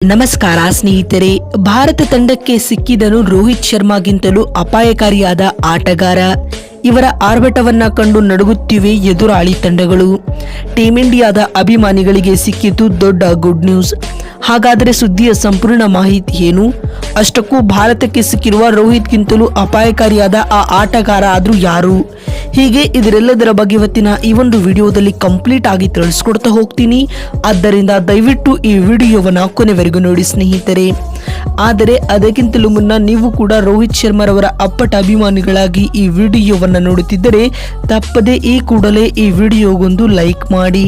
ನಮಸ್ಕಾರ ಸ್ನೇಹಿತರೆ. ಭಾರತ ತಂಡಕ್ಕೆ ಸಿಕ್ಕಿದನು ರೋಹಿತ್ ಶರ್ಮಾಗಿಂತಲೂ ಅಪಾಯಕಾರಿಯಾದ ಆಟಗಾರ. ಇವರ ಆರ್ಭಟವನ್ನ ಕಂಡು ನಡುಗುತ್ತಿವೆ ಎದುರಾಳಿ ತಂಡಗಳು. ಟೀಂ ಇಂಡಿಯಾದ ಅಭಿಮಾನಿಗಳಿಗೆ ಸಿಕ್ಕಿತು ದೊಡ್ಡ ಗುಡ್ ನ್ಯೂಸ್. ಹಾಗಾದರೆ ಸುದ್ದಿಯ ಸಂಪೂರ್ಣ ಮಾಹಿತಿ ಏನು? ಅಷ್ಟಕ್ಕೂ ಭಾರತಕ್ಕೆ ಸಿಕ್ಕಿರುವ ರೋಹಿತ್ಗಿಂತಲೂ ಅಪಾಯಕಾರಿಯಾದ ಆ ಆಟಗಾರ ಆದ್ರೂ ಯಾರು? ಹೀಗೆ ಇದರೆಲ್ಲದರ ಬಗ್ಗೆ ಇವತ್ತಿನ ಈ ಒಂದು ವಿಡಿಯೋದಲ್ಲಿ ಕಂಪ್ಲೀಟ್ ಆಗಿ ತಿಳಿಸ್ಕೊಡ್ತಾ ಹೋಗ್ತೀನಿ. ಆದ್ದರಿಂದ ದಯವಿಟ್ಟು ಈ ವಿಡಿಯೋವನ್ನ ಕೊನೆವರೆಗೂ ನೋಡಿ ಸ್ನೇಹಿತರೆ. ಆದರೆ ಅದಕ್ಕಿಂತಲೂ ಮುನ್ನ ನೀವು ಕೂಡ ರೋಹಿತ್ ಶರ್ಮಾರವರ ಅಪ್ಪಟ ಅಭಿಮಾನಿಗಳಾಗಿ ಈ ವಿಡಿಯೋವನ್ನ ನೋಡುತ್ತಿದ್ದರೆ ತಪ್ಪದೆ ಈ ಕೂಡಲೇ ಈ ವಿಡಿಯೋಗೊಂದು ಲೈಕ್ ಮಾಡಿ.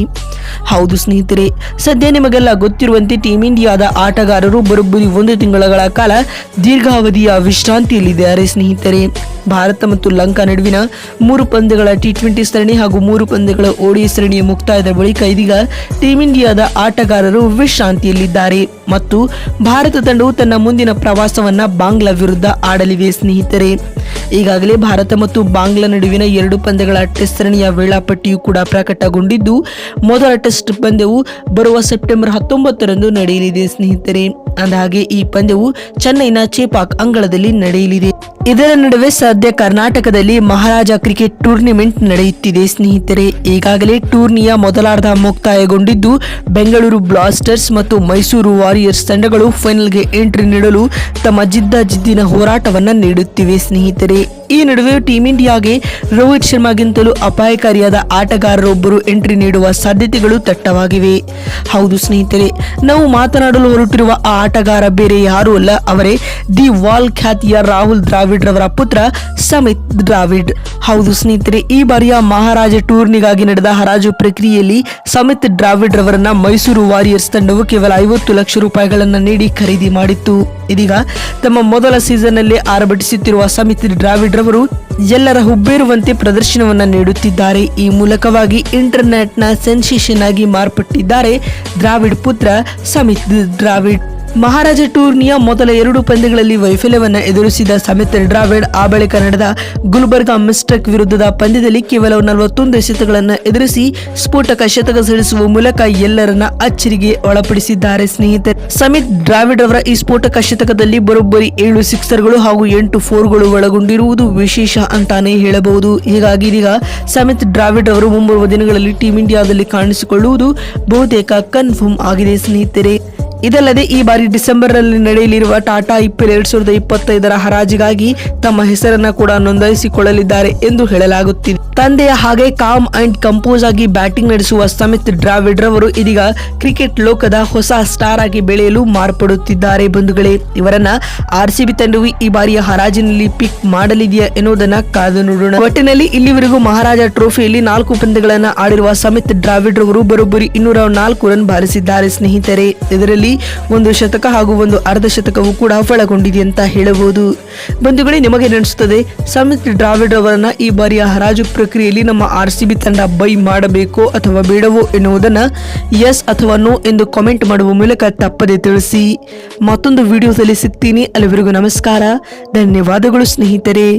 ಹೌದು ಸ್ನೇಹಿತರೆ, ಸದ್ಯ ನಿಮಗೆಲ್ಲ ಗೊತ್ತಿರುವಂತೆ ಟೀಂ ಇಂಡಿಯಾದ ಆಟಗಾರರು ಬರೋಬ್ಬರಿ 1 ತಿಂಗಳ ಕಾಲ ದೀರ್ಘಾವಧಿಯ ವಿಶ್ರಾಂತಿಯಲ್ಲಿದ್ದಾರೆ ಸ್ನೇಹಿತರೆ. ಭಾರತ ಮತ್ತು ಲಂಕಾ ನಡುವಿನ 3 ಪಂದ್ಯಗಳ ಟಿ20 ಸರಣಿ ಹಾಗೂ 3 ಪಂದ್ಯಗಳ ODI ಸರಣಿಯ ಮುಕ್ತಾಯದ ಬಳಿಕ ಇದೀಗ ಟೀಂ ಇಂಡಿಯಾದ ಆಟಗಾರರು ವಿಶ್ರಾಂತಿಯಲ್ಲಿದ್ದಾರೆ ಮತ್ತು ಭಾರತ ತಂಡವು ತನ್ನ ಮುಂದಿನ ಪ್ರವಾಸವನ್ನ ಬಾಂಗ್ಲಾ ವಿರುದ್ಧ ಆಡಲಿವೆ ಸ್ನೇಹಿತರೆ. ಈಗಾಗಲೇ ಭಾರತ ಮತ್ತು ಬಾಂಗ್ಲಾ ನಡುವಿನ 2 ಪಂದ್ಯಗಳ ಟೆಸ್ಟ್ ಸರಣಿಯ ವೇಳಾಪಟ್ಟಿಯು ಕೂಡ ಪ್ರಕಟಗೊಂಡಿದ್ದು, ಮೊದಲ ಟೆಸ್ಟ್ ಪಂದ್ಯವು ಬರುವ ಸೆಪ್ಟೆಂಬರ್ 19ರಂದು ನಡೆಯಲಿದೆ ಸ್ನೇಹಿತರೆ. ಅಂದಹಾಗೆ ಈ ಪಂದ್ಯವು ಚೆನ್ನೈನ ಚೇಪಾಕ್ ಅಂಗಳದಲ್ಲಿ ನಡೆಯಲಿದೆ. ಇದರ ನಡುವೆ ಸದ್ಯ ಕರ್ನಾಟಕದಲ್ಲಿ ಮಹಾರಾಜ ಕ್ರಿಕೆಟ್ ಟೂರ್ನಿಮೆಂಟ್ ನಡೆಯುತ್ತಿದೆ ಸ್ನೇಹಿತರೆ. ಈಗಾಗಲೇ ಟೂರ್ನಿಯ ಮೊದಲಾರ್ಧ ಮುಕ್ತಾಯಗೊಂಡಿದ್ದು, ಬೆಂಗಳೂರು ಬ್ಲಾಸ್ಟರ್ಸ್ ಮತ್ತು ಮೈಸೂರು ವಾರಿಯರ್ಸ್ ತಂಡಗಳು ಫೈನಲ್ಗೆ ಎಂಟ್ರಿ ನೀಡಲು ತಮ್ಮ ಜಿದ್ದಿನ ಹೋರಾಟವನ್ನ ನೀಡುತ್ತಿವೆ ಸ್ನೇಹಿತರೆ. ಈ ನಡುವೆ ಟೀಂ ಇಂಡಿಯಾಗೆ ರೋಹಿತ್ ಶರ್ಮಾಗಿಂತಲೂ ಅಪಾಯಕಾರಿಯಾದ ಆಟಗಾರರೊಬ್ಬರು ಎಂಟ್ರಿ ನೀಡುವ ಸಾಧ್ಯತೆಗಳು ದಟ್ಟವಾಗಿವೆ. ಹೌದು ಸ್ನೇಹಿತರೆ, ನಾವು ಮಾತನಾಡಲು ಹೊರಟಿರುವ ಆ ಆಟಗಾರ ಬೇರೆ ಯಾರೂ ಅಲ್ಲ, ಅವರೇ ದಿ ವಾಲ್ ಖ್ಯಾತಿಯ ರಾಹುಲ್ ದ್ರಾವಿಡ್ ರವರ ಪುತ್ರ ಸಮಿತ್ ದ್ರಾವಿಡ್. ಹೌದು ಸ್ನೇಹಿತರೆ, ಈ ಬಾರಿಯ ಮಹಾರಾಜ ಟೂರ್ನಿಗಾಗಿ ನಡೆದ ಹರಾಜು ಪ್ರಕ್ರಿಯೆಯಲ್ಲಿ ಸಮಿತ್ ದ್ರಾವಿಡ್ ರವರನ್ನ ಮೈಸೂರು ವಾರಿಯರ್ಸ್ ತಂಡವು ಕೇವಲ 50 ಲಕ್ಷ ರೂಪಾಯಿಗಳನ್ನ ನೀಡಿ ಖರೀದಿ ಮಾಡಿತ್ತು. ಇದೀಗ ತಮ್ಮ ಮೊದಲ ಸೀಸನ್ ನಲ್ಲಿ ಆರ್ಭಟಿಸುತ್ತಿರುವ ಸಮಿತ್ ದ್ರಾವಿಡ್ ರವರು ಎಲ್ಲರ ಹುಬ್ಬೇರುವಂತೆ ಪ್ರದರ್ಶನವನ್ನ ನೀಡುತ್ತಿದ್ದಾರೆ. ಈ ಮೂಲಕವಾಗಿ ಇಂಟರ್ನೆಟ್ ನ ಸೆನ್ಸೇಷನ್ ಆಗಿ ಮಾರ್ಪಟ್ಟಿದ್ದಾರೆ ದ್ರಾವಿಡ್ ಪುತ್ರ ಸಮಿತ್ ದ್ರಾವಿಡ್. ಮಹಾರಾಜ ಟೂರ್ನಿಯ ಮೊದಲ 2 ಪಂದ್ಯಗಳಲ್ಲಿ ವೈಫಲ್ಯವನ್ನ ಎದುರಿಸಿದ ಸಮಿತ್ ದ್ರಾವಿಡ್ ಆ ಬಳಿಕ ನಡೆದ ಗುಲ್ಬರ್ಗಾ ಮಿಸ್ಟೆಕ್ ವಿರುದ್ಧದ ಪಂದ್ಯದಲ್ಲಿ ಕೇವಲ 41 ಎಸೆತಗಳನ್ನು ಎದುರಿಸಿ ಸ್ಫೋಟಕ ಶತಕ ಸಿಡಿಸುವ ಮೂಲಕ ಎಲ್ಲರನ್ನ ಅಚ್ಚರಿಗೆ ಒಳಪಡಿಸಿದ್ದಾರೆ ಸ್ನೇಹಿತರೆ. ಸಮಿತ್ ದ್ರಾವಿಡ್ ಅವರ ಈ ಸ್ಫೋಟಕ ಶತಕದಲ್ಲಿ ಬರೋಬ್ಬರಿ 7 ಸಿಕ್ಸರ್ಗಳು ಹಾಗೂ 8 ಫೋರ್ಗಳು ಒಳಗೊಂಡಿರುವುದು ವಿಶೇಷ ಅಂತಾನೆ ಹೇಳಬಹುದು. ಹೀಗಾಗಿ ಇದೀಗ ಸಮಿತ್ ದ್ರಾವಿಡ್ ಅವರು ಮುಂಬರುವ ದಿನಗಳಲ್ಲಿ ಟೀಂ ಇಂಡಿಯಾದಲ್ಲಿ ಕಾಣಿಸಿಕೊಳ್ಳುವುದು ಬಹುತೇಕ ಕನ್ಫರ್ಮ್ ಆಗಿದೆ ಸ್ನೇಹಿತರೆ. ಇದಲ್ಲದೆ ಈ ಬಾರಿ ಡಿಸೆಂಬರ್ ನಲ್ಲಿ ನಡೆಯಲಿರುವ ಟಾಟಾ IPL 2025ರ ಹರಾಜಿಗಾಗಿ ತಮ್ಮ ಹೆಸರನ್ನ ಕೂಡ ನೋಂದಾಯಿಸಿಕೊಳ್ಳಲಿದ್ದಾರೆ ಎಂದು ಹೇಳಲಾಗುತ್ತಿದೆ. ತಂದೆಯ ಹಾಗೆ ಕಾಮ್ ಅಂಡ್ ಕಂಪೋಸ್ ಆಗಿ ಬ್ಯಾಟಿಂಗ್ ನಡೆಸುವ ಸಮಿತ್ ದ್ರಾವಿಡ್ ರವರು ಇದೀಗ ಕ್ರಿಕೆಟ್ ಲೋಕದ ಹೊಸ ಸ್ಟಾರ್ ಆಗಿ ಬೆಳೆಯಲು ಮಾರ್ಪಡುತ್ತಿದ್ದಾರೆ ಬಂಧುಗಳೇ. ಇವರನ್ನ RCB ತಂಡವು ಈ ಬಾರಿಯ ಹರಾಜಿನಲ್ಲಿ ಪಿಕ್ ಮಾಡಲಿದೆಯಾ ಎನ್ನುವುದನ್ನ ಕಾದು ನೋಡೋಣ. ಒಟ್ಟಿನಲ್ಲಿ ಇಲ್ಲಿವರೆಗೂ ಮಹಾರಾಜ ಟ್ರೋಫಿಯಲ್ಲಿ 4 ಪಂದ್ಯಗಳನ್ನ ಆಡಿರುವ ಸಮಿತ್ ದ್ರಾವಿಡ್ ರವರು ಬರೋಬ್ಬರಿ 204 ರನ್ ಬಾರಿಸಿದ್ದಾರೆ ಸ್ನೇಹಿತರೆ. ಇದರಲ್ಲಿ 1 ಶತಕ ಹಾಗೂ 1 ಅರ್ಧ ಶತಕವು ಕೂಡ ಒಳಗೊಂಡಿದೆ ಅಂತ ಹೇಳಬಹುದು. ಬಂಧುಗಳೇ, ನಿಮಗೆ ಅನಿಸುತ್ತದೆ ಸಮಿತ್ ದ್ರಾವಿಡ್ ಅವರನ್ನ ಈ ಬಾರಿಯ ಹರಾಜು ಪ್ರಕ್ರಿಯೆಯಲ್ಲಿ ನಮ್ಮ RCB ತಂಡ ಬೈ ಮಾಡಬೇಕೋ ಅಥವಾ ಬೇಡವೋ ಎನ್ನುವುದನ್ನ ಎಸ್ ಅಥವಾ ನೋ ಎಂದು ಕಾಮೆಂಟ್ ಮಾಡುವ ಮೂಲಕ ತಪ್ಪದೆ ತಿಳಿಸಿ. ಮತ್ತೊಂದು ವಿಡಿಯೋದಲ್ಲಿ ಸಿಗ್ತೀನಿ. ಅಲ್ಲಿವರೆಗೂ ನಮಸ್ಕಾರ, ಧನ್ಯವಾದಗಳು ಸ್ನೇಹಿತರೆ.